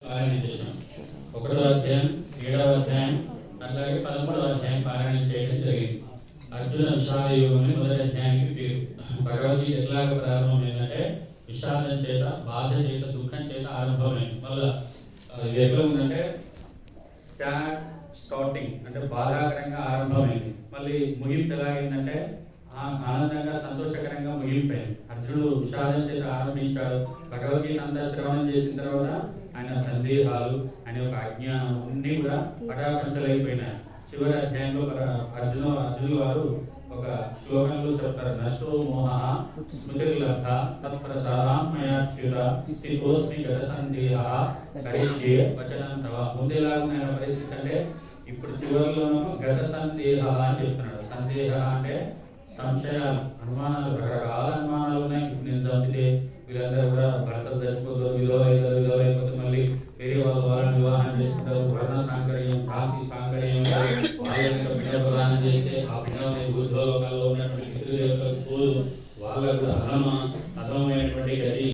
పారాయణ చేశాం. 1వ అధ్యాయం, 7వ అధ్యాయం, అట్లాగే 13వ అధ్యాయం పారాయణ చేయడం జరిగింది. అర్జున విషాద యోగం మొదటి అధ్యాయానికి పేరు. భగవద్గీత ఎట్లాగ ప్రారంభమైందంటే విషాదం చేత, బాధ చేత, దుఃఖం చేత ఆరంభమైంది. మళ్ళా ఇది ఎట్లా ఉందంటే స్టార్ట్ స్టార్టింగ్ అంటే బాధాకరంగా ఆరంభమైంది. మళ్ళీ ముగింపు ఎలాగైందంటే ఆనందంగా సంతోషకరంగా ముగిలిపోయింది. అర్జునుడు విషాదం చేత ఆరంభించాడు. భగవద్గీత అంతా శ్రవణం చేసిన తర్వాత ఆయన సందేహాలు, ఆయన యొక్క అజ్ఞానం అన్నీ కూడా పటాపంచలైపోయినాయి. చివరి అధ్యాయంలో అర్జునులు వారు ఒక శ్లోకంలో చెప్తారు, నష్టో మోహ స్మృతిర్లబ్ధ తత్ప్రసాదాం మయాచ్యుత స్థితోస్మి గత సందేహ కరిష్యే వచనం తవ. ముందేలాగున్న పరిస్థితి అంటే ఇప్పుడు చివరిలోనూ గత సందేహ అని చెప్తున్నాడు. సందేహ అంటే సంశయాలు, అనుమానాలు, రకరకాల అనుమానాలు ఉన్నాయి. ఇప్పుడు నేను చంపితే వీళ్ళందరూ కూడా భర్తలు చచ్చిపోతారు, విధవ అయిపోతే మళ్ళీ వేరే వాళ్ళని వివాహం చేసుకుంటారు, వర్ణ సాంకర్యం, జాతి సాంకర్యం, వాళ్ళ యొక్క పిండ ప్రదానం చేస్తే ఆ పిండం బుద్ధలోకాల్లో ఉన్నటువంటి పితృదేవతలకు వాళ్ళకు అధమైనటువంటి గది